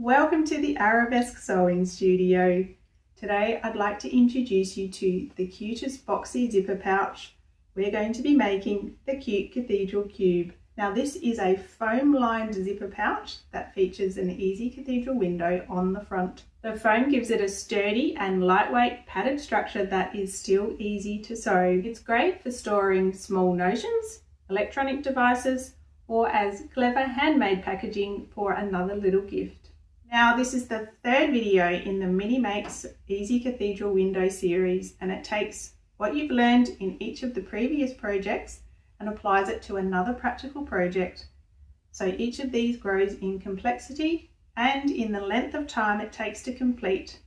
Welcome to the Arabesque Sewing Studio. Today I'd like to introduce you to the cutest Boxy zipper pouch. We're going to be making the cute Cathedral cube. Now this is a foam lined zipper pouch that features an easy cathedral window on the front. The foam gives it a sturdy and lightweight padded structure that is still easy to sew. It's great for storing small notions, electronic devices, or as clever handmade packaging for another little gift. Now this is the third video in the Mini Makes Easy Cathedral Window series, and it takes what you've learned in each of the previous projects and applies it to another practical project. So each of these grows in complexity and in the length of time it takes to complete.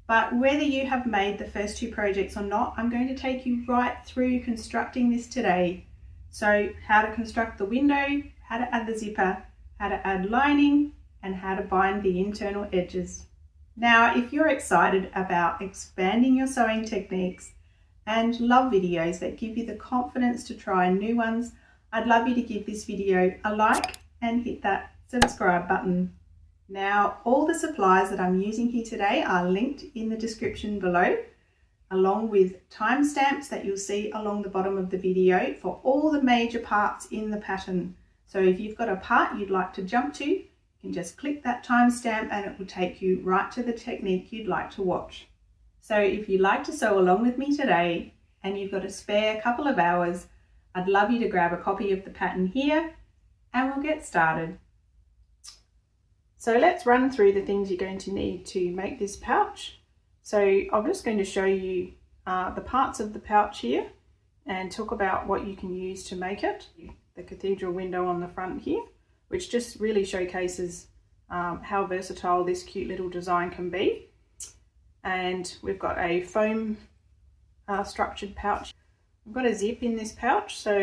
But whether you have made the first two projects or not, I'm going to take you right through constructing this today. So how to construct the window, how to add the zipper, how to add lining, and how to bind the internal edges. Now, if you're excited about expanding your sewing techniques and love videos that give you the confidence to try new ones, I'd love you to give this video a like and hit that subscribe button. Now, all the supplies that I'm using here today are linked in the description below, along with timestamps that you'll see along the bottom of the video for all the major parts in the pattern. So if you've got a part you'd like to jump to, you can just click that timestamp and it will take you right to the technique you'd like to watch. So if you'd like to sew along with me today and you've got a spare couple of hours, I'd love you to grab a copy of the pattern here and we'll get started. So let's run through the things you're going to need to make this pouch. So I'm just going to show you the parts of the pouch here and talk about what you can use to make it. The cathedral window on the front here, which just really showcases how versatile this cute little design can be. And we've got a foam structured pouch. I've got a zip in this pouch, so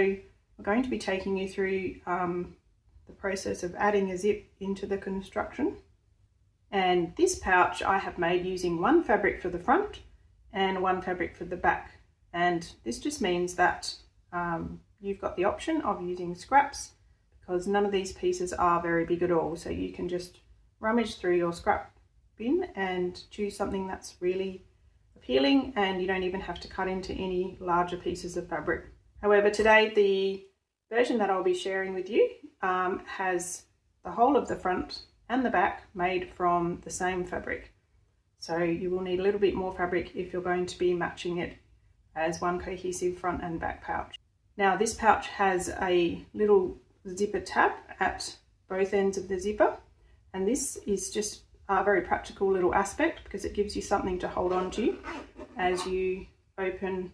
we're going to be taking you through the process of adding a zip into the construction. And this pouch I have made using one fabric for the front and one fabric for the back. And this just means that you've got the option of using scraps, because none of these pieces are very big at all. So you can just rummage through your scrap bin and choose something that's really appealing, and you don't even have to cut into any larger pieces of fabric. However, today the version that I'll be sharing with you has the whole of the front and the back made from the same fabric. So you will need a little bit more fabric if you're going to be matching it as one cohesive front and back pouch. Now this pouch has a little zipper tab at both ends of the zipper, and this is just a very practical little aspect because it gives you something to hold on to as you open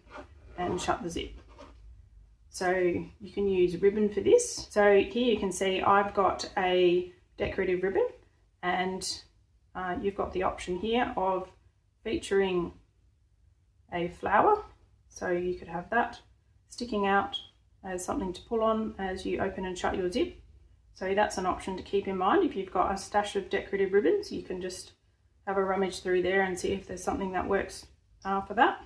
and shut the zip. So you can use ribbon for this. So here you can see I've got a decorative ribbon, and you've got the option here of featuring a flower, so you could have that sticking out as something to pull on as you open and shut your zip. So that's an option to keep in mind. If you've got a stash of decorative ribbons, you can just have a rummage through there and see if there's something that works for that.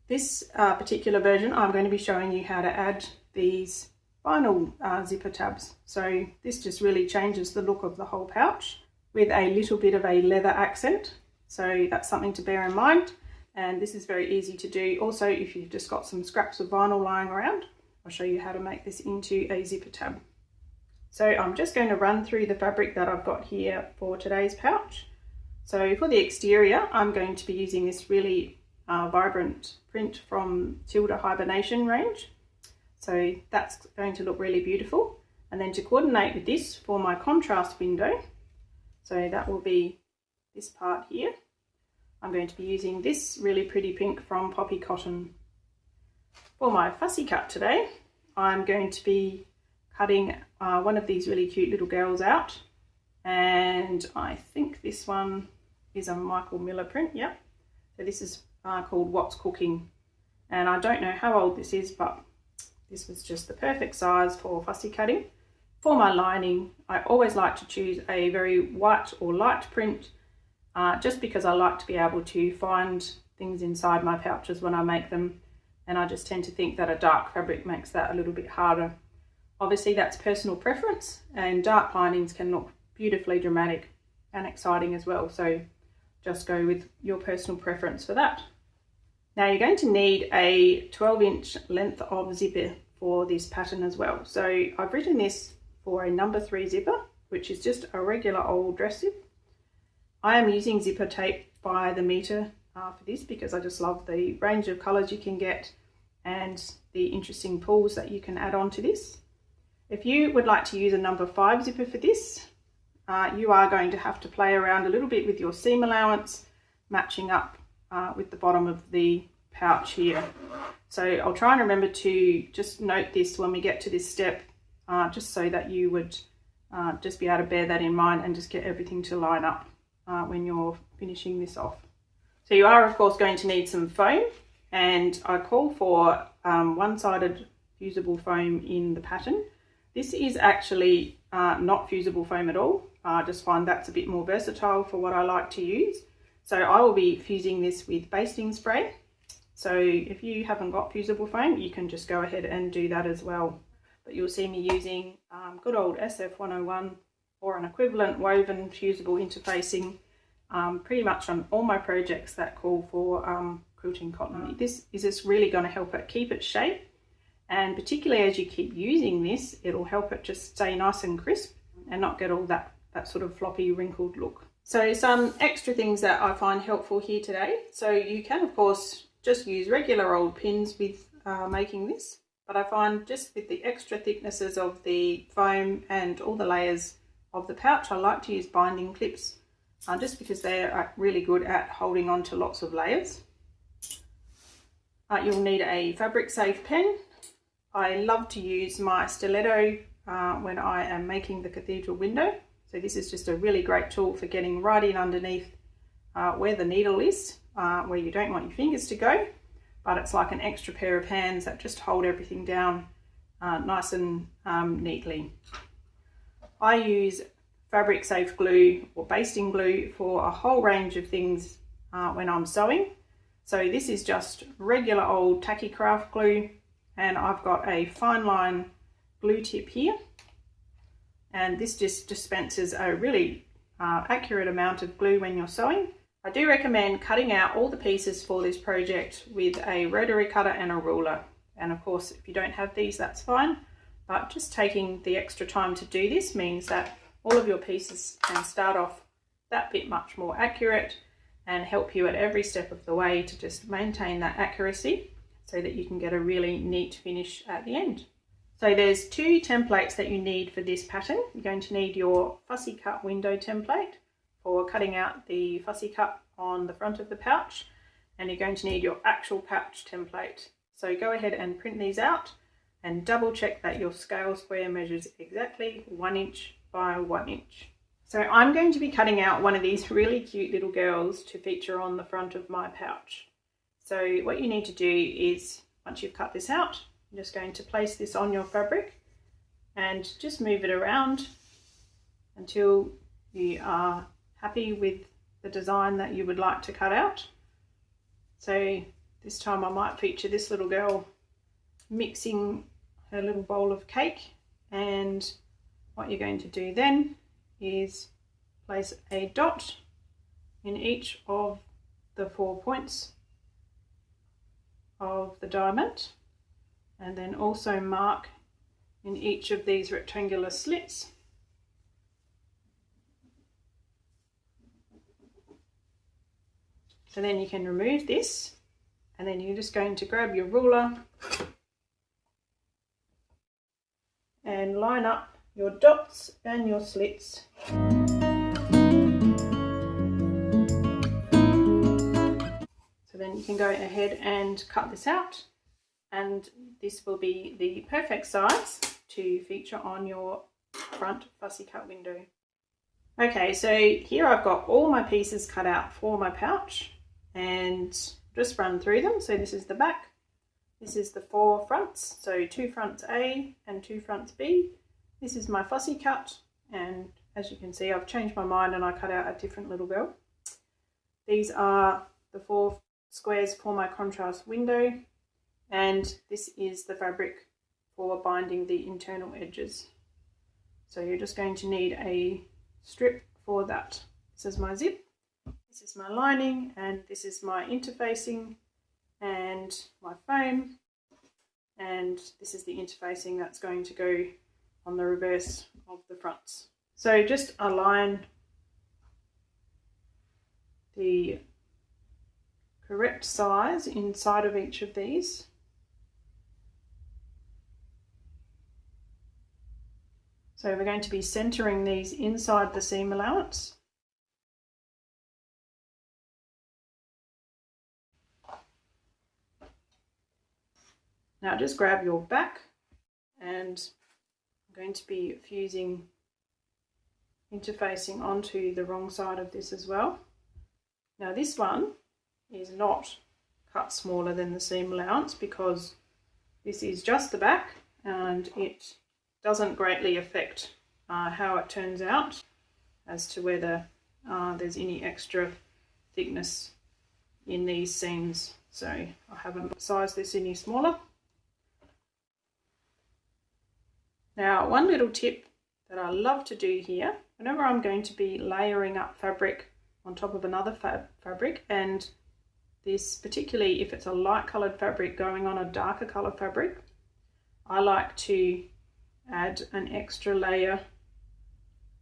This particular version, I'm going to be showing you how to add these vinyl zipper tabs. So this just really changes the look of the whole pouch with a little bit of a leather accent. So that's something to bear in mind. And this is very easy to do. Also, if you've just got some scraps of vinyl lying around, I'll show you how to make this into a zipper tab. So I'm just going to run through the fabric that I've got here for today's pouch. So for the exterior, I'm going to be using this really vibrant print from Tilda Hibernation range. So that's going to look really beautiful. And then to coordinate with this for my contrast window, so that will be this part here, I'm going to be using this really pretty pink from Poppy Cotton. For my fussy cut today, I'm going to be cutting one of these really cute little girls out, and I think this one is a Michael Miller print. Yep. So this is called What's Cooking, and I don't know how old this is, but this was just the perfect size for fussy cutting. For my lining, I always like to choose a very white or light print, just because I like to be able to find things inside my pouches when I make them, and I just tend to think that a dark fabric makes that a little bit harder. Obviously that's personal preference, and dark linings can look beautifully dramatic. and exciting as well. So just go with your personal preference for that. Now you're going to need a 12-inch length of zipper for this pattern as well. So I've written this for a number 3 zipper, which is just a regular old dress zip. I am using zipper tape by the meter for this because I just love the range of colours you can get and the interesting pulls that you can add on to this. If you would like to use a number 5 zipper for this, you are going to have to play around a little bit with your seam allowance, matching up with the bottom of the pouch here. So I'll try and remember to just note this when we get to this step, just so that you would just be able to bear that in mind and just get everything to line up when you're finishing this off. So you are of course going to need some foam, and I call for one-sided fusible foam in the pattern. This is actually not fusible foam at all. I just find that's a bit more versatile for what I like to use. So I will be fusing this with basting spray. So if you haven't got fusible foam, you can just go ahead and do that as well. But you'll see me using good old SF101 or an equivalent woven fusible interfacing pretty much on all my projects that call for quilting cotton. This is just really going to help it keep its shape, and particularly as you keep using this, it'll help it just stay nice and crisp and not get all that sort of floppy wrinkled look. So some extra things that I find helpful here today. So you can of course just use regular old pins with making this, but I find just with the extra thicknesses of the foam and all the layers of the pouch, I like to use binding clips just because they're really good at holding on to lots of layers. You'll need a fabric safe pen. I love to use my stiletto when I am making the cathedral window. So this is just a really great tool for getting right in underneath where the needle is, where you don't want your fingers to go, but it's like an extra pair of hands that just hold everything down nice and neatly. I use fabric safe glue or basting glue for a whole range of things when I'm sewing. So this is just regular old tacky craft glue, and I've got a fine line glue tip here, and this just dispenses a really accurate amount of glue when you're sewing. I do recommend cutting out all the pieces for this project with a rotary cutter and a ruler, and of course if you don't have these, that's fine, but just taking the extra time to do this means that all of your pieces can start off that bit much more accurate and help you at every step of the way to just maintain that accuracy so that you can get a really neat finish at the end. So there's 2 templates that you need for this pattern. You're going to need your fussy cut window template for cutting out the fussy cut on the front of the pouch, and you're going to need your actual pouch template. So go ahead and print these out and double check that your scale square measures exactly 1 inch by 1 inch. So I'm going to be cutting out one of these really cute little girls to feature on the front of my pouch. So what you need to do is, once you've cut this out, you're just going to place this on your fabric and just move it around until you are happy with the design that you would like to cut out. So this time I might feature this little girl mixing her little bowl of cake, and what you're going to do then is place a dot in each of the 4 points of the diamond, and then also mark in each of these rectangular slits. So then you can remove this, and then you're just going to grab your ruler and line up your dots and your slits. So then you can go ahead and cut this out, and this will be the perfect size to feature on your front fussy cut window. Okay, so here I've got all my pieces cut out for my pouch and just run through them. So this is the back, this is the 4 fronts, so 2 fronts A and 2 fronts B. This is my fussy cut, and as you can see I've changed my mind and I cut out a different little girl. These are the 4 squares for my contrast window, and this is the fabric for binding the internal edges. So you're just going to need a strip for that. This is my zip, this is my lining, and this is my interfacing and my foam, and this is the interfacing that's going to go on the reverse of the fronts. So just align the correct size inside of each of these. So we're going to be centering these inside the seam allowance. Now just grab your back, and I'm going to be fusing interfacing onto the wrong side of this as well. Now this one is not cut smaller than the seam allowance because this is just the back and it doesn't greatly affect how it turns out as to whether there's any extra thickness in these seams. So I haven't sized this any smaller. Now, one little tip that I love to do here, whenever I'm going to be layering up fabric on top of another fabric, and this, particularly if it's a light coloured fabric going on a darker coloured fabric, I like to add an extra layer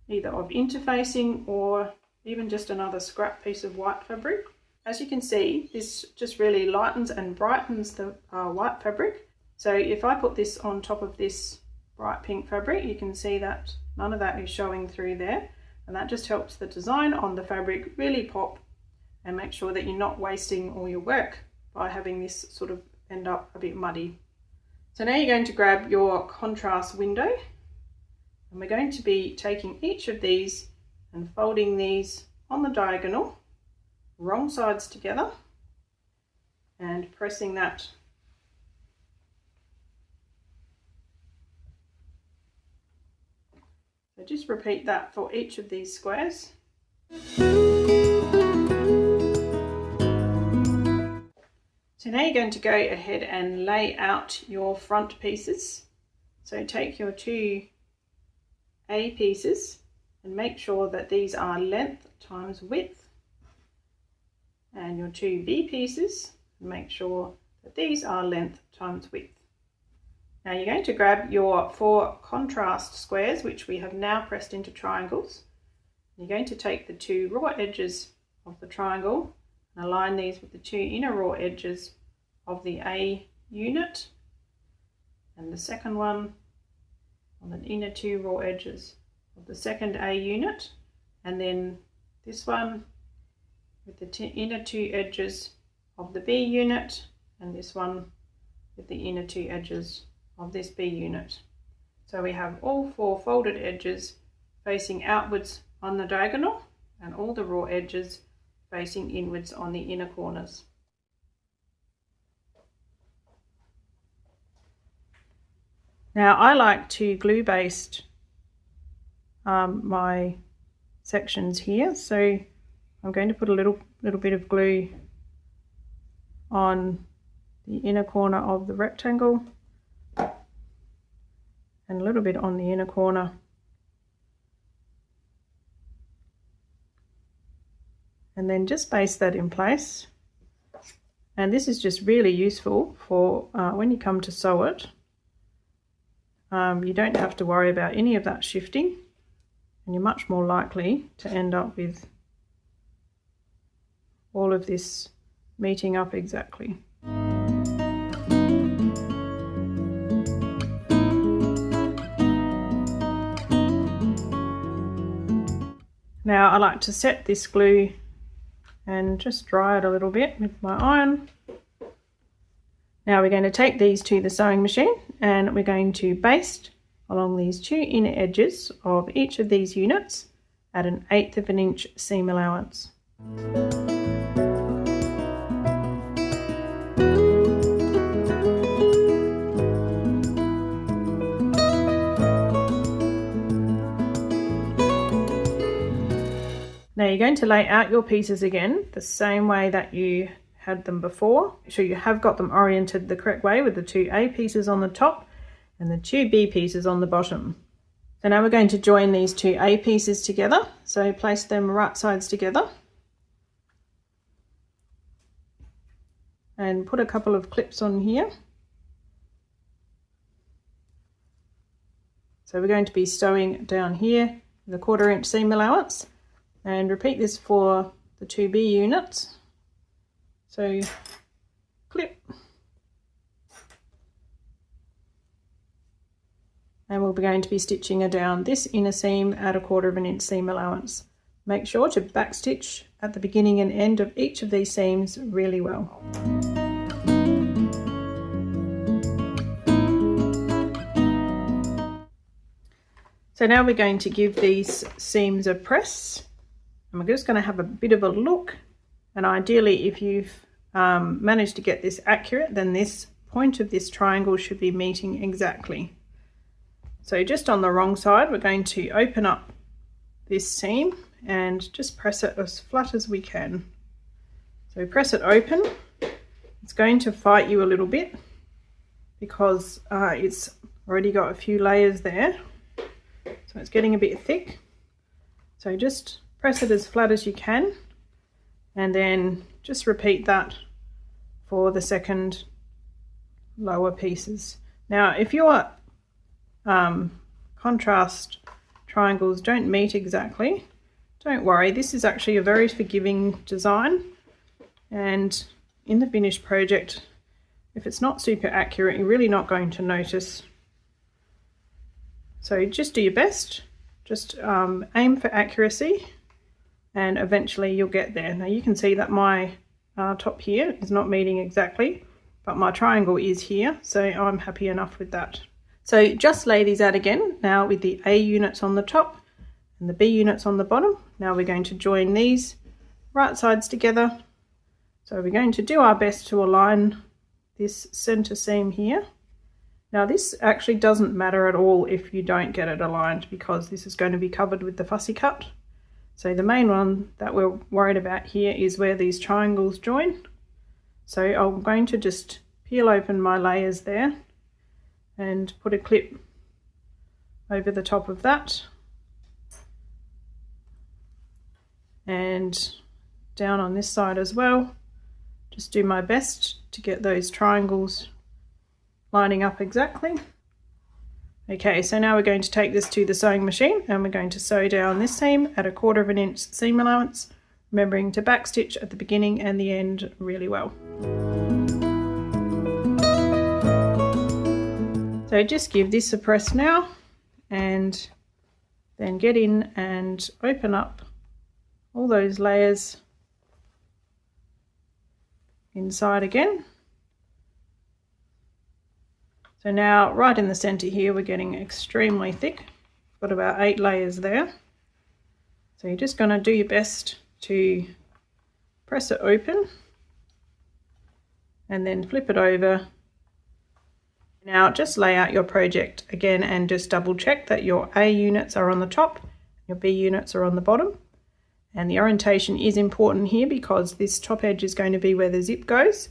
either of interfacing or even just another scrap piece of white fabric. As you can see, this just really lightens and brightens the white fabric. So if I put this on top of this bright pink fabric, you can see that none of that is showing through there, and that just helps the design on the fabric really pop and make sure that you're not wasting all your work by having this sort of end up a bit muddy. So now you're going to grab your contrast window, and we're going to be taking each of these and folding these on the diagonal, wrong sides together, and pressing that So just repeat that for each of these squares. So now you're going to go ahead and lay out your front pieces. So take your two A pieces and make sure that these are length times width, and your two B pieces, and make sure that these are length times width. Now you're going to grab your 4 contrast squares, which we have now pressed into triangles. You're going to take the 2 raw edges of the triangle and align these with the 2 inner raw edges of the A unit, and the second one on the inner 2 raw edges of the second A unit, and then this one with the inner 2 edges of the B unit, and this one with the inner 2 edges of this B unit. So we have all 4 folded edges facing outwards on the diagonal and all the raw edges facing inwards on the inner corners. Now I like to glue baste my sections here, so I'm going to put a little bit of glue on the inner corner of the rectangle and a little bit on the inner corner, and then just baste that in place. And this is just really useful for when you come to sew it. You don't have to worry about any of that shifting, and you're much more likely to end up with all of this meeting up exactly. Now I like to set this glue and just dry it a little bit with my iron. Now we're going to take these to the sewing machine and we're going to baste along these 2 inner edges of each of these units at an 1/8 of an inch seam allowance. Now you're going to lay out your pieces again the same way that you had them before. Make sure you have got them oriented the correct way with the 2 A pieces on the top and the 2 B pieces on the bottom. So now we're going to join these two A pieces together. So place them right sides together and put a couple of clips on here. So we're going to be sewing down here with a 1/4 inch seam allowance, and repeat this for the 2B units. So clip, and we'll be going to be stitching down this inner seam at a 1/4 inch seam allowance. Make sure to backstitch at the beginning and end of each of these seams really well. So now we're going to give these seams a press, and we're just going to have a bit of a look, and ideally if you've managed to get this accurate, then this point of this triangle should be meeting exactly. So just on the wrong side, we're going to open up this seam and just press it as flat as we can. So press it open. It's going to fight you a little bit because it's already got a few layers there. So it's getting a bit thick. So just press it as flat as you can, and then just repeat that for the second lower pieces. Now if your contrast triangles don't meet exactly, don't worry, this is actually a very forgiving design, and in the finished project, if it's not super accurate, you're really not going to notice. So just do your best, just aim for accuracy, and eventually you'll get there. Now you can see that my top here is not meeting exactly, but my triangle is here, so I'm happy enough with that. So just lay these out again, now with the A units on the top and the B units on the bottom. Now we're going to join these right sides together. So we're going to do our best to align this center seam here. Now this actually doesn't matter at all if you don't get it aligned, because this is going to be covered with the fussy cut. So the main one that we're worried about here is where these triangles join. So I'm going to just peel open my layers there and put a clip over the top of that, and down on this side as well. Just do my best to get those triangles lining up exactly. Okay, so now we're going to take this to the sewing machine, and we're going to sew down this seam at a 1/4 inch seam allowance, remembering to backstitch at the beginning and the end really well. So just give this a press now, and then get in and open up all those layers inside again. So now right in the center here, we're getting extremely thick. Got about 8 layers there. So you're just going to do your best to press it open and then flip it over. Now just lay out your project again and just double check that your A units are on the top, your B units are on the bottom. And the orientation is important here because this top edge is going to be where the zip goes,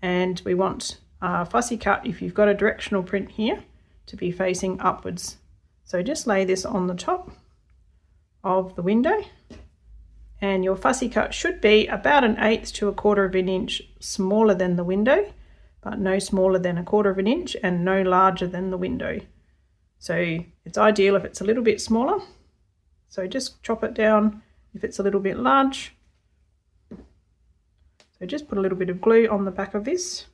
and we want fussy cut, if you've got a directional print here, to be facing upwards. So just lay this on the top of the window, and your fussy cut should be about 1/8 to 1/4 inch smaller than the window, but no smaller than 1/4 inch and no larger than the window. So it's ideal if it's a little bit smaller. So just chop it down if it's a little bit large. So just put a little bit of glue on the back of this,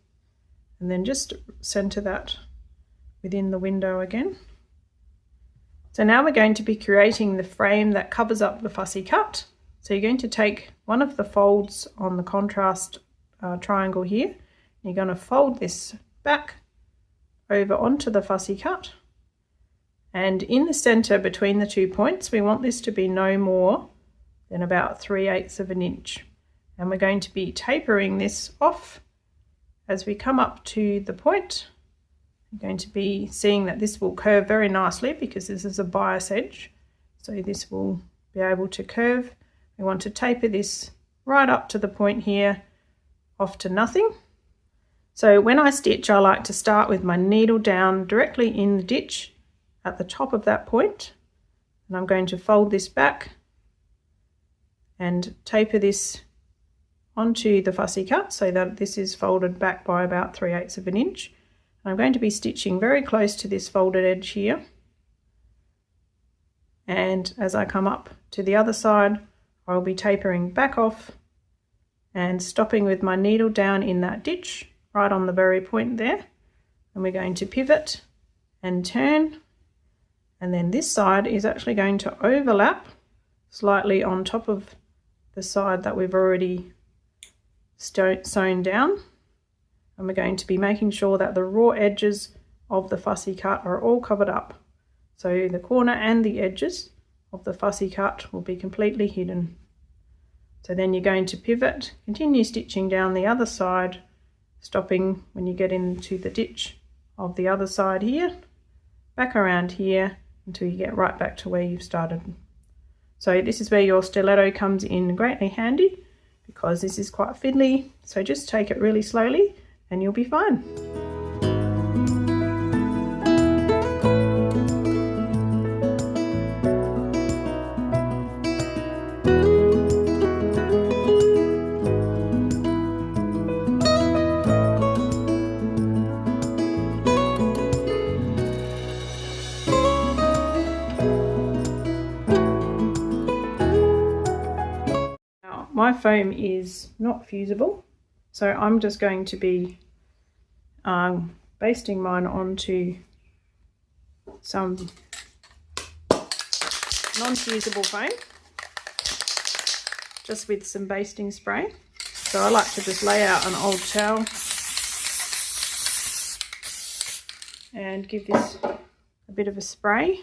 and then just center that within the window again. So now we're going to be creating the frame that covers up the fussy cut. So you're going to take one of the folds on the contrast triangle here. You're going to fold this back over onto the fussy cut, and in the center between the 2 points, we want this to be no more than about 3/8 of an inch. And we're going to be tapering this off as we come up to the point. You're going to be seeing that this will curve very nicely because this is a bias edge. So this will be able to curve. We want to taper this right up to the point here, off to nothing. So when I stitch, I like to start with my needle down directly in the ditch at the top of that point, and I'm going to fold this back and taper this onto the fussy cut so that this is folded back by about 3/8 of an inch. I'm going to be stitching very close to this folded edge here, and as I come up to the other side, I'll be tapering back off and stopping with my needle down in that ditch right on the very point there, and we're going to pivot and turn, and then this side is actually going to overlap slightly on top of the side that we've already sewn down, and we're going to be making sure that the raw edges of the fussy cut are all covered up, so the corner and the edges of the fussy cut will be completely hidden. So then you're going to pivot, continue stitching down the other side, stopping when you get into the ditch of the other side here, back around here until you get right back to where you've started. So this is where your stiletto comes in greatly handy, because this is quite fiddly, so just take it really slowly and you'll be fine. My foam is not fusible, so I'm just going to be basting mine onto some non-fusible foam, just with some basting spray. So I like to just lay out an old towel and give this a bit of a spray.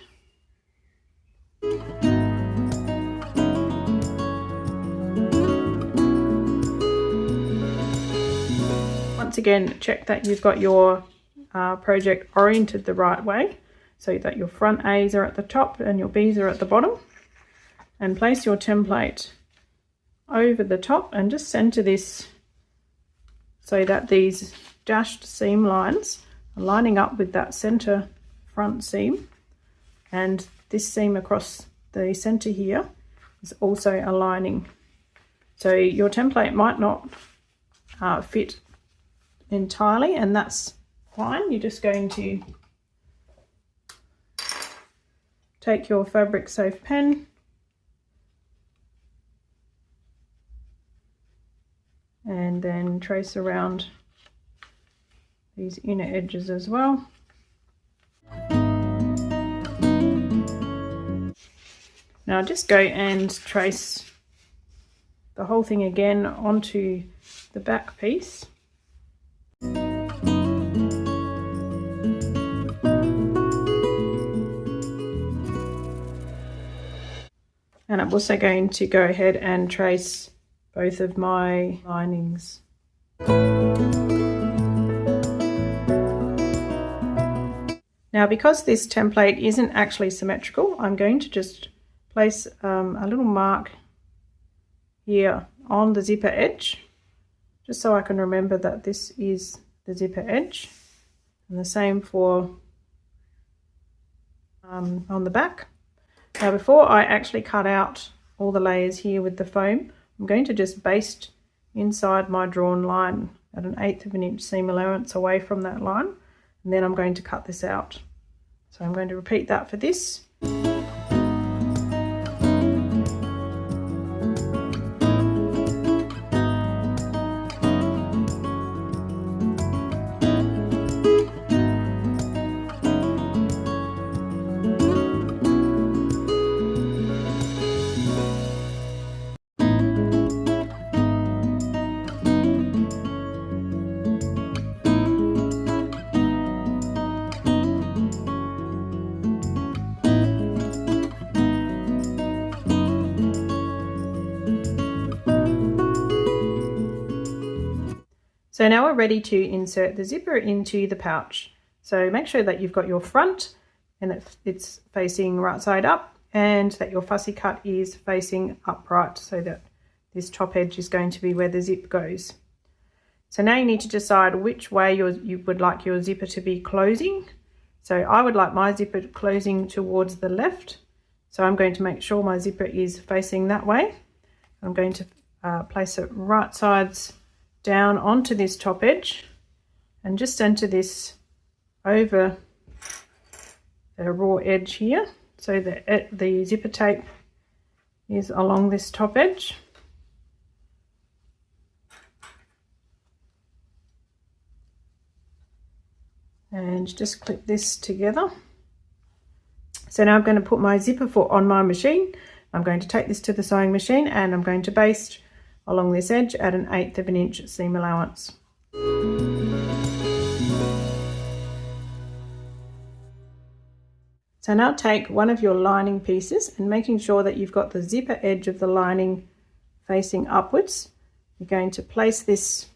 Once again, check that you've got your project oriented the right way, so that your front A's are at the top and your B's are at the bottom, and place your template over the top and just center this so that these dashed seam lines are lining up with that center front seam, and this seam across the center here is also aligning. So your template might not fit entirely, and that's fine. You're just going to take your fabric safe pen and then trace around these inner edges as well. Now just go and trace the whole thing again onto the back piece. And I'm also going to go ahead and trace both of my linings. Now, because this template isn't actually symmetrical, I'm going to just place a little mark here on the zipper edge, just so I can remember that this is the zipper edge, and the same for on the back. Now, before I actually cut out all the layers here with the foam, I'm going to just baste inside my drawn line at an 1/8 of an inch seam allowance away from that line, and then I'm going to cut this out. So I'm going to repeat that for this. So now we're ready to insert the zipper into the pouch. So make sure that you've got your front and it's facing right side up, and that your fussy cut is facing upright, so that this top edge is going to be where the zip goes. So now you need to decide which way you would like your zipper to be closing. So I would like my zipper closing towards the left. So I'm going to make sure my zipper is facing that way. I'm going to place it right sides down onto this top edge and just center this over the raw edge here, so that the zipper tape is along this top edge. And just clip this together. So now I'm going to put my zipper foot on my machine. I'm going to take this to the sewing machine and I'm going to baste along this edge at 1/8 of an inch seam allowance. So now take one of your lining pieces and making sure that you've got the zipper edge of the lining facing upwards, you're going to place this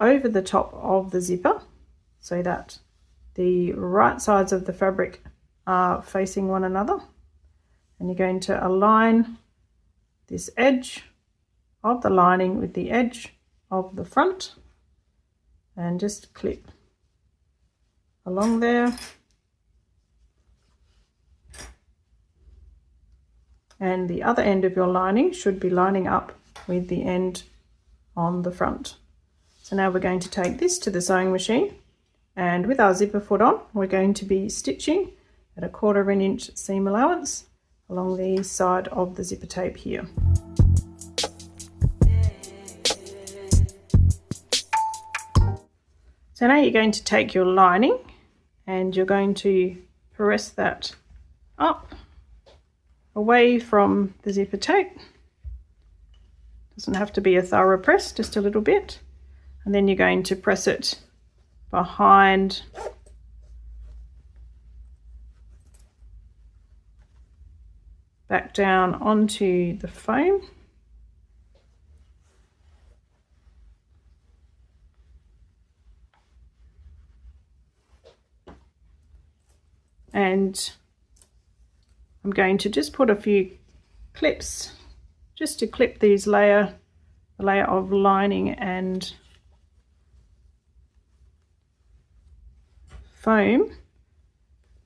over the top of the zipper so that the right sides of the fabric are facing one another, and you're going to align this edge of the lining with the edge of the front and just clip along there. And the other end of your lining should be lining up with the end on the front. So now we're going to take this to the sewing machine, and with our zipper foot on, we're going to be stitching at 1/4 of an inch seam allowance along the side of the zipper tape here. So now you're going to take your lining and you're going to press that up away from the zipper tape. Doesn't have to be a thorough press, just a little bit. And then you're going to press it behind back down onto the foam. And I'm going to just put a few clips just to clip these layer of lining and foam,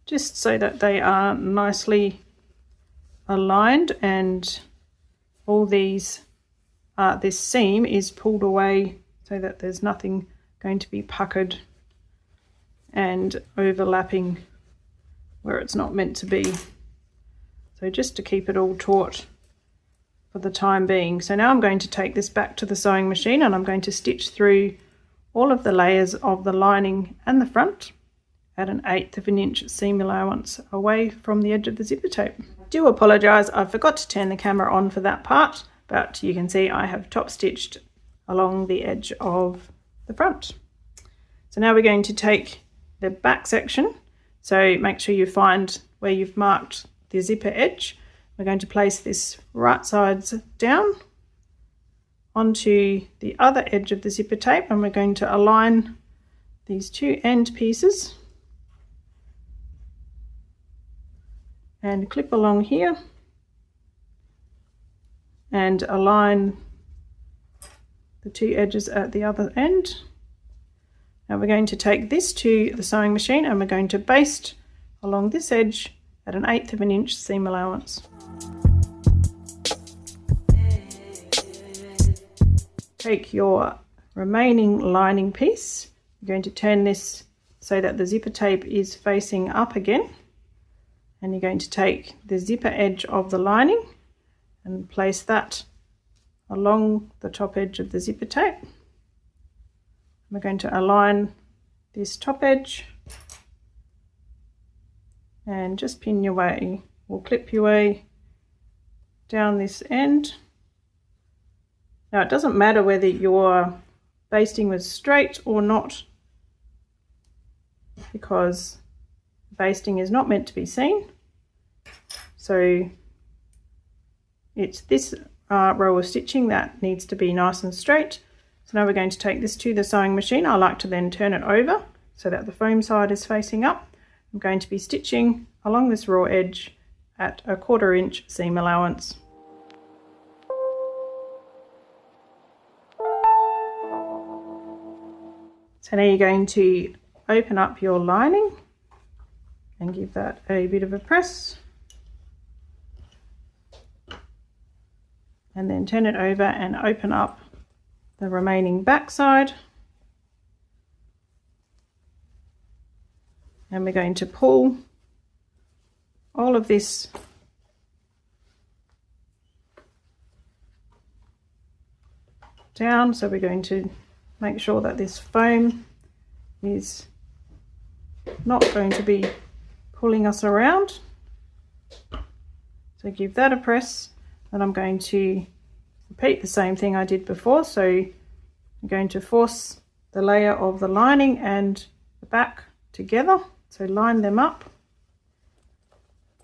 just so that they are nicely aligned and all these this seam is pulled away so that there's nothing going to be puckered and overlapping where it's not meant to be. So just to keep it all taut for the time being. So now I'm going to take this back to the sewing machine and I'm going to stitch through all of the layers of the lining and the front at 1/8 of an inch seam allowance away from the edge of the zipper tape. I do apologise, I forgot to turn the camera on for that part, but you can see I have top stitched along the edge of the front. So now we're going to take the back section. So make sure you find where you've marked the zipper edge. We're going to place this right sides down onto the other edge of the zipper tape, and we're going to align these two end pieces and clip along here and align the two edges at the other end. Now we're going to take this to the sewing machine and we're going to baste along this edge at 1/8 of an inch seam allowance. Take your remaining lining piece, you're going to turn this so that the zipper tape is facing up again, and you're going to take the zipper edge of the lining and place that along the top edge of the zipper tape. We're going to align this top edge and just pin your way or clip your way down this end. Now it doesn't matter whether your basting was straight or not, because basting is not meant to be seen. So it's this row of stitching that needs to be nice and straight. So now we're going to take this to the sewing machine. I like to then turn it over so that the foam side is facing up. I'm going to be stitching along this raw edge at 1/4 inch seam allowance. So now you're going to open up your lining and give that a bit of a press. And then turn it over and open up the remaining back side. And we're going to pull all of this down. So we're going to make sure that this foam is not going to be pulling us around. So give that a press. And I'm going to repeat the same thing I did before. So I'm going to force the layer of the lining and the back together. So line them up.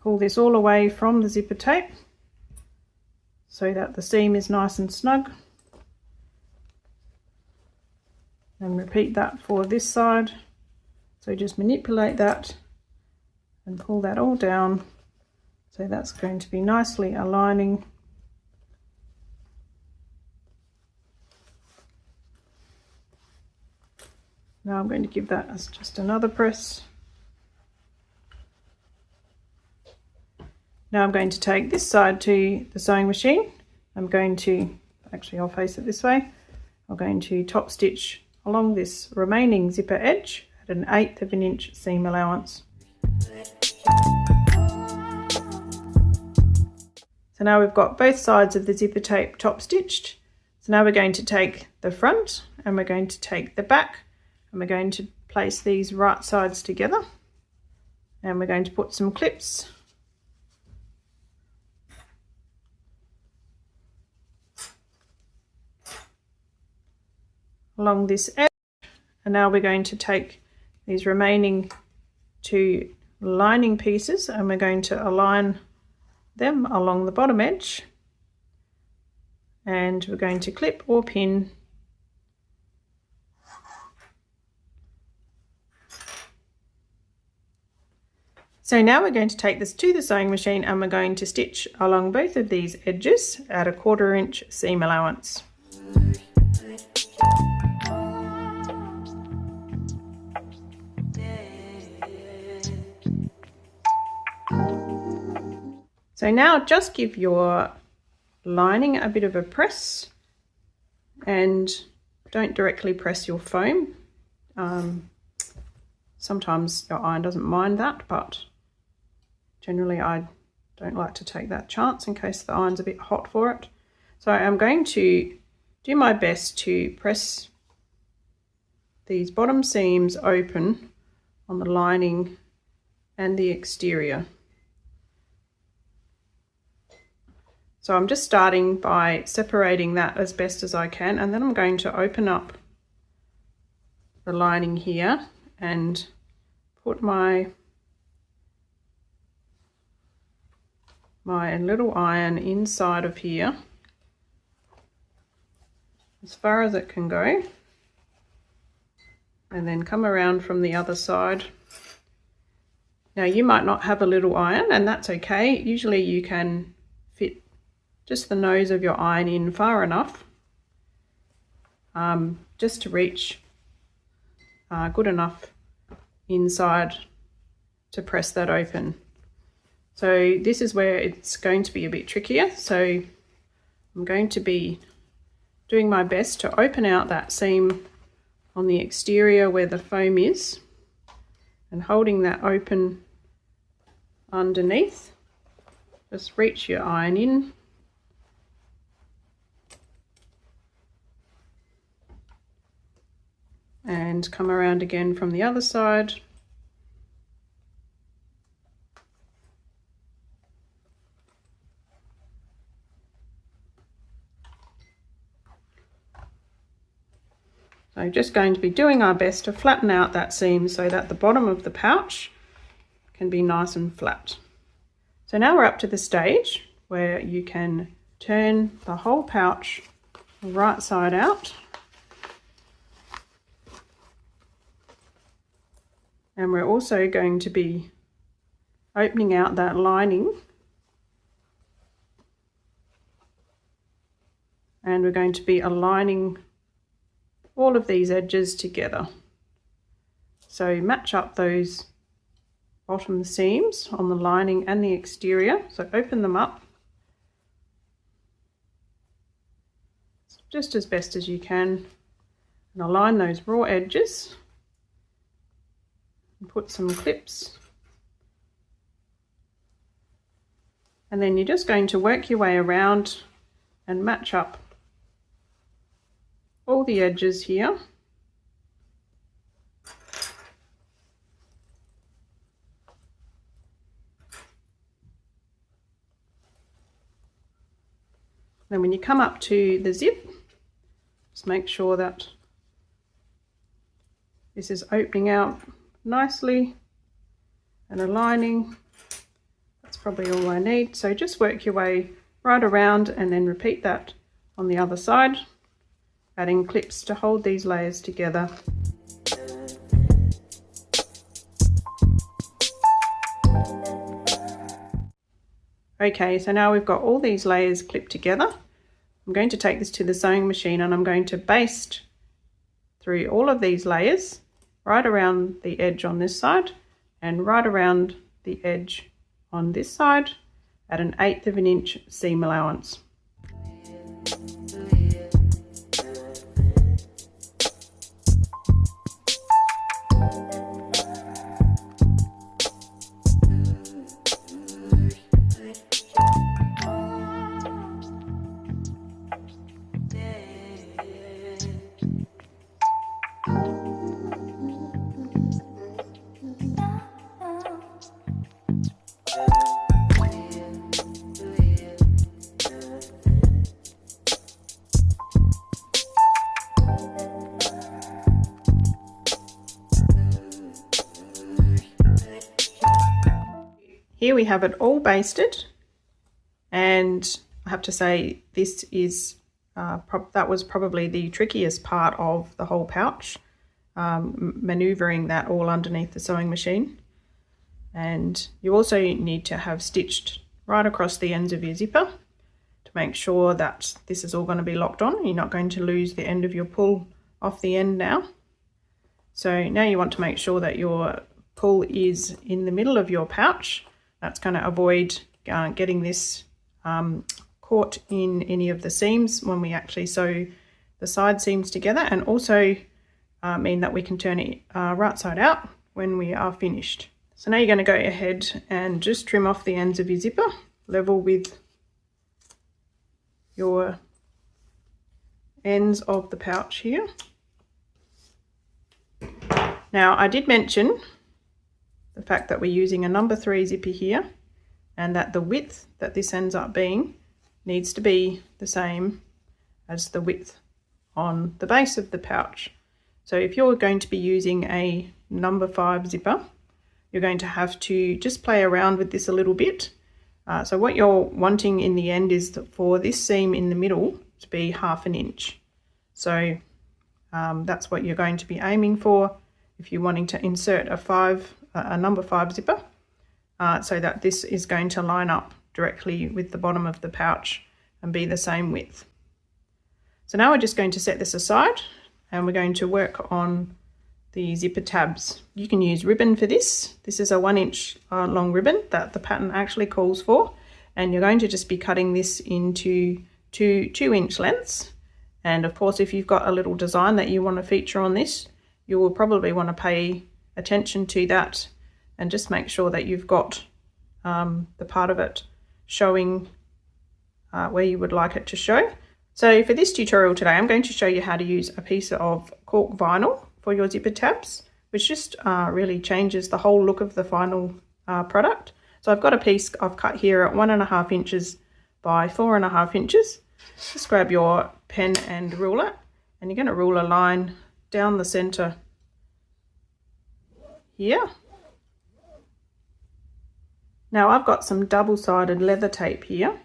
Pull this all away from the zipper tape so that the seam is nice and snug. And repeat that for this side. So just manipulate that and pull that all down. So that's going to be nicely aligning. Now I'm going to give that as just another press. Now I'm going to take this side to the sewing machine. I'm going to, actually I'll face it this way. I'm going to top stitch along this remaining zipper edge at an 1/8 of an inch seam allowance. So now we've got both sides of the zipper tape top stitched. So now we're going to take the front and we're going to take the back and we're going to place these right sides together, and we're going to put some clips along this edge. And now we're going to take these remaining 2 lining pieces and we're going to align them along the bottom edge, and we're going to clip or pin So now we're going to take this to the sewing machine and we're going to stitch along both of these edges at a 1/4 inch seam allowance. So now just give your lining a bit of a press and don't directly press your foam. Sometimes your iron doesn't mind that, but generally I don't like to take that chance in case the iron's a bit hot for it. So I'm going to do my best to press these bottom seams open on the lining and the exterior. So I'm just starting by separating that as best as I can, and then I'm going to open up the lining here and put my little iron inside of here as far as it can go, and then come around from the other side. Now you might not have a little iron, and that's okay. Usually you can fit just the nose of your iron in far enough just to reach good enough inside to press that open. So this is where it's going to be a bit trickier. So I'm going to be doing my best to open out that seam on the exterior where the foam is and holding that open underneath. Just reach your iron in. And come around again from the other side. So just going to be doing our best to flatten out that seam so that the bottom of the pouch can be nice and flat. So now we're up to the stage where you can turn the whole pouch right side out. And we're also going to be opening out that lining, and we're going to be aligning all of these edges together. So match up those bottom seams on the lining and the exterior. So open them up just as best as you can and align those raw edges and put some clips. And then you're just going to work your way around and match up all the edges here. Then when you come up to the zip, just make sure that this is opening out nicely and aligning. That's probably all I need. So just work your way right around and then repeat that on the other side, adding clips to hold these layers together. Okay, so now we've got all these layers clipped together. I'm going to take this to the sewing machine and I'm going to baste through all of these layers right around the edge on this side and right around the edge on this side at an 1/8 of an inch seam allowance. Here we have it all basted, and I have to say this is that was probably the trickiest part of the whole pouch, maneuvering that all underneath the sewing machine. And you also need to have stitched right across the ends of your zipper to make sure that this is all going to be locked on. You're not going to lose the end of your pull off the end now. So now you want to make sure that your pull is in the middle of your pouch. That's going to avoid getting this caught in any of the seams when we actually sew the side seams together, and also mean that we can turn it right side out when we are finished. So now you're going to go ahead and just trim off the ends of your zipper, level with your ends of the pouch here. Now I did mention the fact that we're using a number 3 zipper here, and that the width that this ends up being needs to be the same as the width on the base of the pouch. So if you're going to be using a number 5 zipper, you're going to have to just play around with this a little bit. So what you're wanting in the end is for this seam in the middle to be 1/2 inch. So that's what you're going to be aiming for if you're wanting to insert a number 5 zipper, so that this is going to line up directly with the bottom of the pouch and be the same width. So now we're just going to set this aside and we're going to work on the zipper tabs. You can use ribbon for this. This is a 1 inch long ribbon that the pattern actually calls for, and you're going to just be cutting this into two 2-inch lengths. And of course, if you've got a little design that you want to feature on this, you will probably want to pay attention to that and just make sure that you've got the part of it showing where you would like it to show. So for this tutorial today, I'm going to show you how to use a piece of cork vinyl for your zipper tabs, which just really changes the whole look of the final product. So I've got a piece I've cut here at 1.5 inches by 4.5 inches. Just grab your pen and ruler, and you're going to rule a line down the center here. Now I've got some double-sided leather tape here,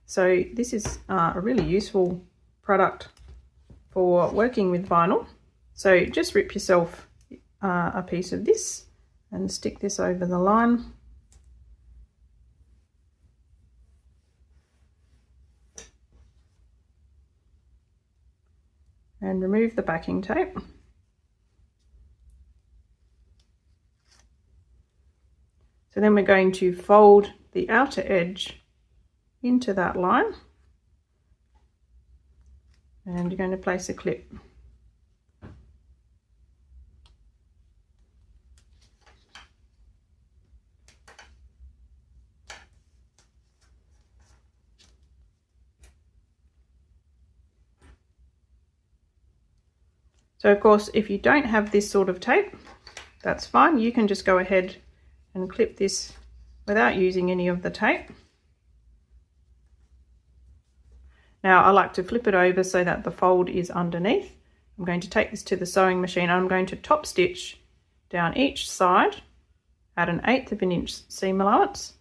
so this is a really useful product for working with vinyl. So just rip yourself a piece of this and stick this over the line. And remove the backing tape. So then we're going to fold the outer edge into that line, and you're going to place a clip. So of course, if you don't have this sort of tape, that's fine. You can just go ahead and clip this without using any of the tape. Now I like to flip it over so that the fold is underneath. I'm going to take this to the sewing machine and I'm going to top stitch down each side at 1/8 of an inch seam allowance.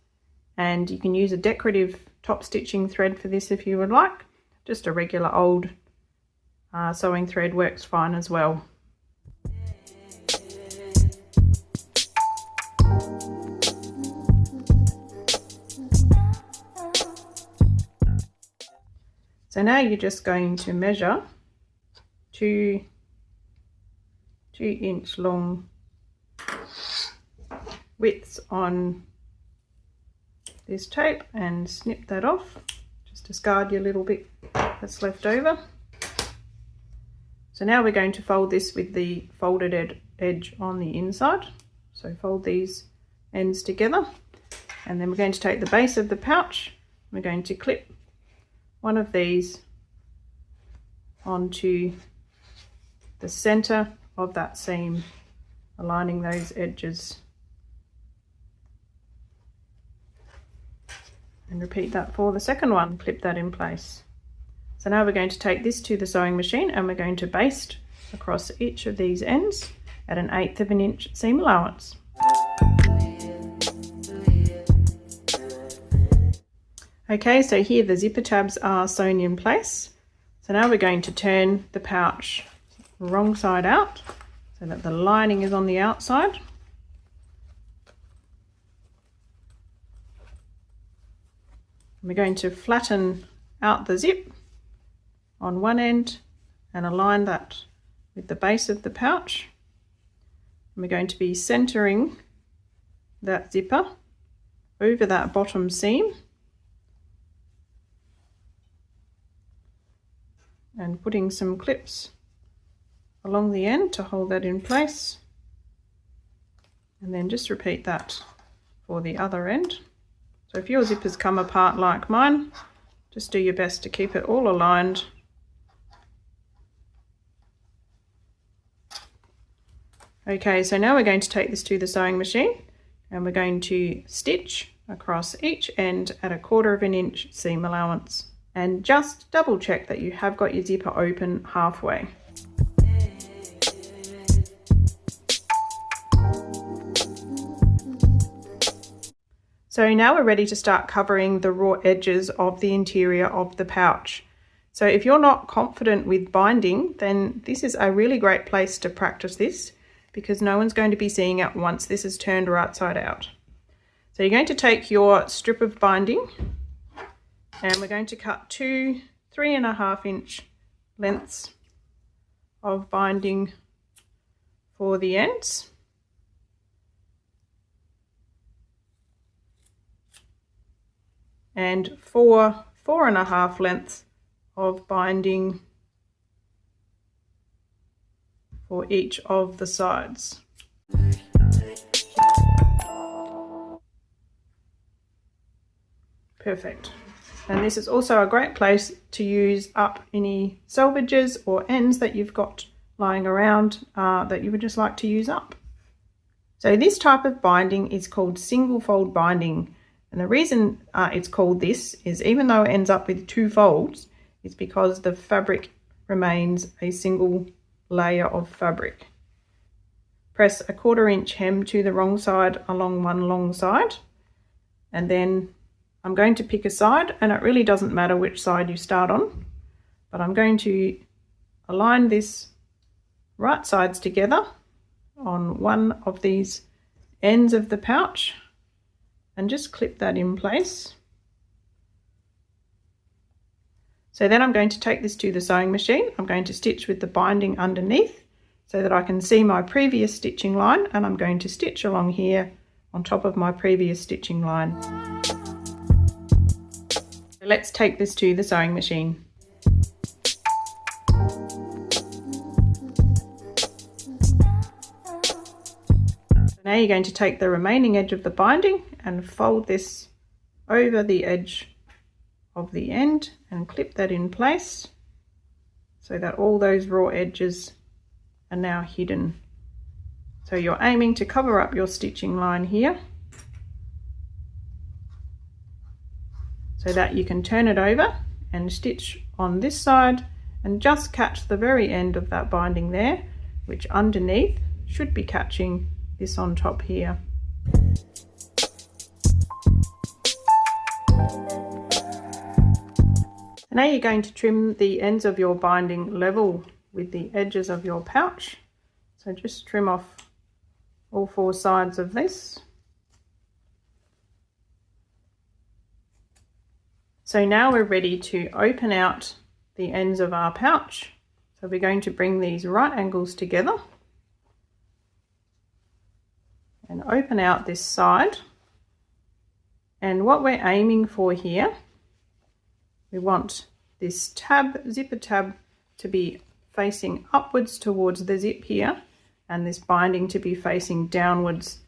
And you can use a decorative top stitching thread for this if you would like. Just a regular old sewing thread works fine as well. So now you're just going to measure 2 inch long widths on this tape and snip that off. Just discard your little bit that's left over. So now we're going to fold this with the folded edge on the inside. So fold these ends together, and then we're going to take the base of the pouch. We're going to clip one of these onto the center of that seam, aligning those edges. And repeat that for the second one, clip that in place. So now we're going to take this to the sewing machine and we're going to baste across each of these ends at 1/8 of an inch seam allowance. Okay, so here the zipper tabs are sewn in place. So now we're going to turn the pouch wrong side out so that the lining is on the outside. We're going to flatten out the zip on one end and align that with the base of the pouch. And we're going to be centering that zipper over that bottom seam and putting some clips along the end to hold that in place, and then just repeat that for the other end. So if your zippers come apart like mine, just do your best to keep it all aligned. Okay, so now we're going to take this to the sewing machine and we're going to stitch across each end at 1/4 of an inch seam allowance, and just double check that you have got your zipper open halfway. So now we're ready to start covering the raw edges of the interior of the pouch. So if you're not confident with binding, then this is a really great place to practice this, because no one's going to be seeing it once this is turned right side out. So you're going to take your strip of binding and we're going to cut 2 3.5 inch lengths of binding for the ends. And 4.5 lengths of binding for each of the sides. Perfect. And this is also a great place to use up any selvages or ends that you've got lying around that you would just like to use up. So this type of binding is called single fold binding. And the reason it's called this is, even though it ends up with 2 folds, it's because the fabric remains a single layer of fabric. Press a 1/4 inch hem to the wrong side along one long side, and then I'm going to pick a side, and it really doesn't matter which side you start on, but I'm going to align this right sides together on one of these ends of the pouch and just clip that in place. So then I'm going to take this to the sewing machine. I'm going to stitch with the binding underneath so that I can see my previous stitching line, and I'm going to stitch along here on top of my previous stitching line. Let's take this to the sewing machine. Now you're going to take the remaining edge of the binding and fold this over the edge of the end and clip that in place so that all those raw edges are now hidden. So you're aiming to cover up your stitching line here so that you can turn it over and stitch on this side and just catch the very end of that binding there, which underneath should be catching this on top here. Now you're going to trim the ends of your binding level with the edges of your pouch. So just trim off all four sides of this. So now we're ready to open out the ends of our pouch. So we're going to bring these right angles together and open out this side. And what we're aiming for here, we want this tab, zipper tab, to be facing upwards towards the zip here, and this binding to be facing downwards.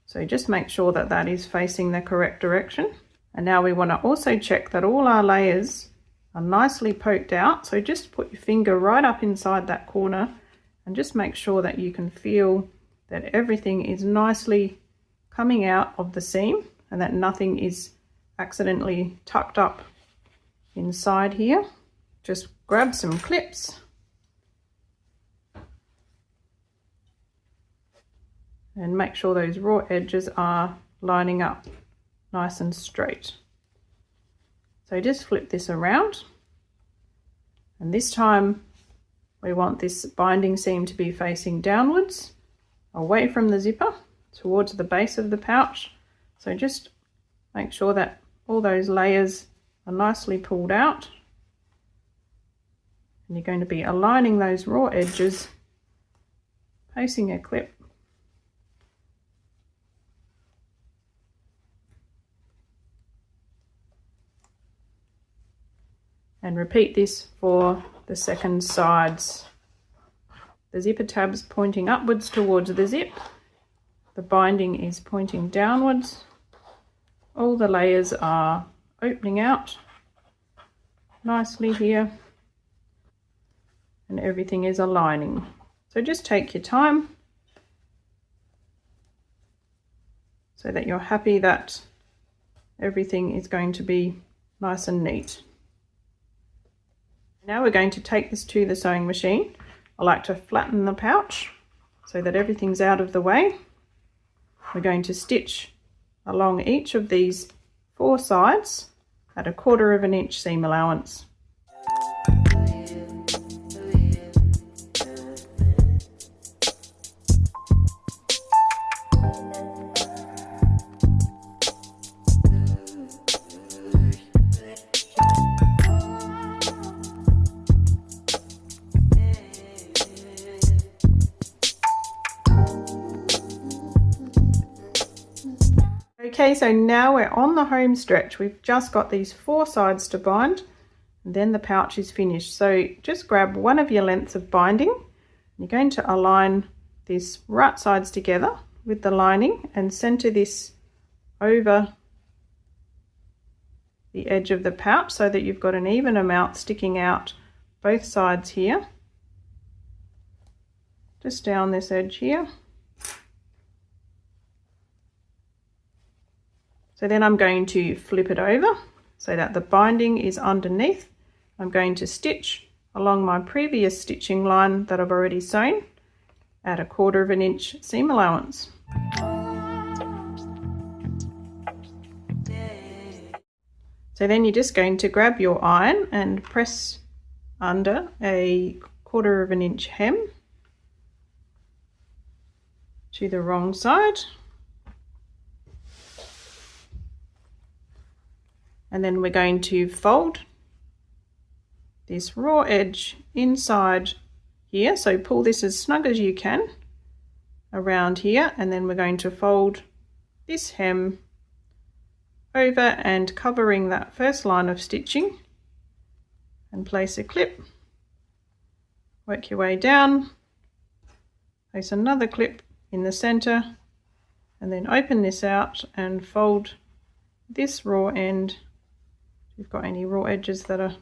So just make sure that that is facing the correct direction. And now we want to also check that all our layers are nicely poked out. So just put your finger right up inside that corner and just make sure that you can feel that everything is nicely coming out of the seam and that nothing is accidentally tucked up inside here. Just grab some clips and make sure those raw edges are lining up nice and straight. So just flip this around, and this time we want this binding seam to be facing downwards, away from the zipper, towards the base of the pouch. So just make sure that all those layers are nicely pulled out, and you're going to be aligning those raw edges, placing a clip, and repeat this for the second sides. The zipper tab's pointing upwards towards the zip, the binding is pointing downwards, all the layers are opening out nicely here, and everything is aligning. So just take your time so that you're happy that everything is going to be nice and neat. Now we're going to take this to the sewing machine. I like to flatten the pouch so that everything's out of the way. We're going to stitch along each of these four sides at 1/4 of an inch seam allowance. Okay, so now we're on the home stretch. We've just got these four sides to bind, and then the pouch is finished. So just grab one of your lengths of binding. You're going to align these right sides together with the lining and center this over the edge of the pouch so that you've got an even amount sticking out both sides here. Just down this edge here. So then I'm going to flip it over so that the binding is underneath. I'm going to stitch along my previous stitching line that I've already sewn at 1/4 of an inch seam allowance. So then you're just going to grab your iron and press under 1/4 of an inch hem to the wrong side. And then we're going to fold this raw edge inside here. So pull this as snug as you can around here, and then we're going to fold this hem over and covering that first line of stitching, and place a clip, work your way down, place another clip in the center, and then open this out and fold this raw end. If you've got any raw edges that are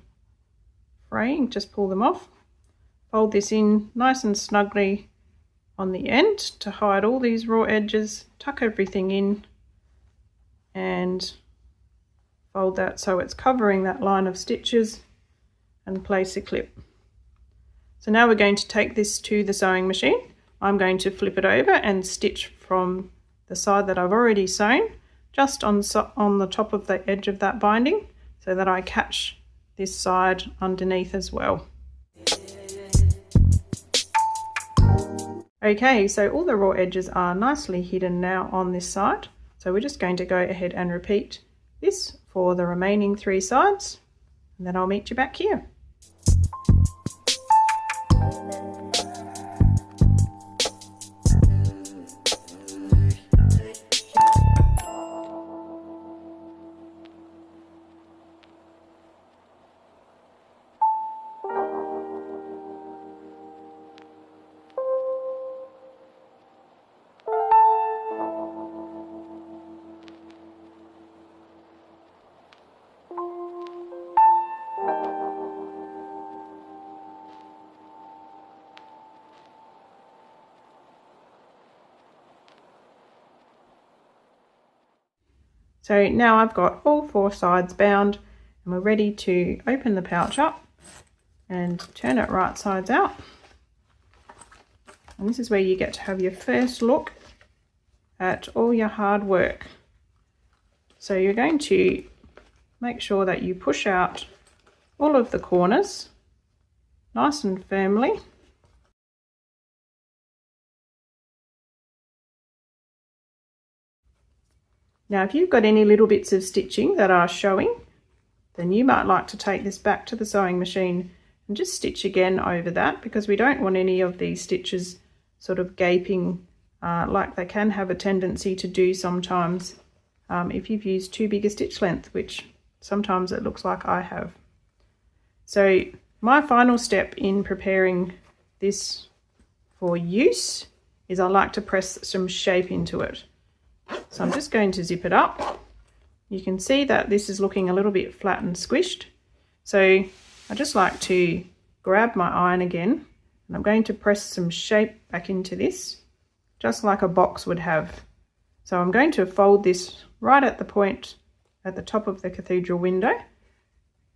fraying, just pull them off. Fold this in nice and snugly on the end to hide all these raw edges, tuck everything in and fold that so it's covering that line of stitches, and place a clip. So now we're going to take this to the sewing machine. I'm going to flip it over and stitch from the side that I've already sewn just on the top of the edge of that binding, so that I catch this side underneath as well. Okay, so all the raw edges are nicely hidden now on this side, so we're just going to go ahead and repeat this for the remaining 3 sides, and then I'll meet you back here. So now I've got all 4 sides bound, and we're ready to open the pouch up and turn it right sides out. And this is where you get to have your first look at all your hard work. So you're going to make sure that you push out all of the corners nice and firmly. Now if you've got any little bits of stitching that are showing, then you might like to take this back to the sewing machine and just stitch again over that, because we don't want any of these stitches sort of gaping like they can have a tendency to do sometimes if you've used too big a stitch length, which sometimes it looks like I have. So my final step in preparing this for use is I like to press some shape into it. So I'm just going to zip it up. You can see that this is looking a little bit flat and squished. So I just like to grab my iron again, and I'm going to press some shape back into this, just like a box would have. So I'm going to fold this right at the point at the top of the cathedral window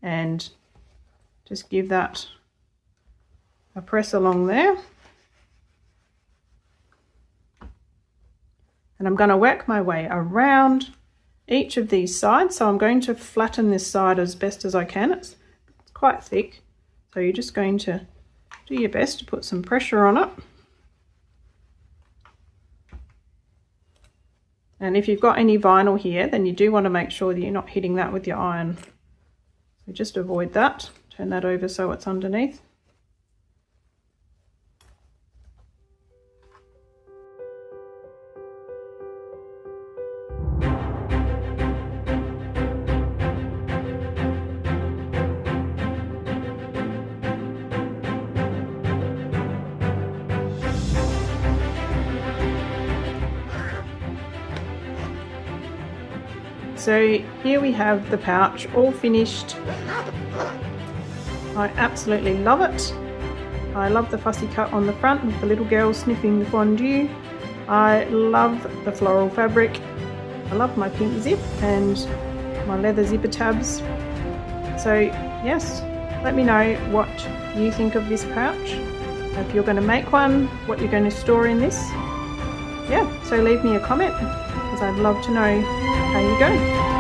and just give that a press along there. And I'm going to work my way around each of these sides. So I'm going to flatten this side as best as I can. It's quite thick, so you're just going to do your best to put some pressure on it. And if you've got any vinyl here, then you do want to make sure that you're not hitting that with your iron. So just avoid that. Turn that over so it's underneath. So here we have the pouch all finished. I absolutely love it. I love the fussy cut on the front with the little girl sniffing the fondue. I love the floral fabric. I love my pink zip and my leather zipper tabs. So yes, let me know what you think of this pouch. If you're going to make one, what you're going to store in this. Yeah, so leave me a comment, because I'd love to know how you go.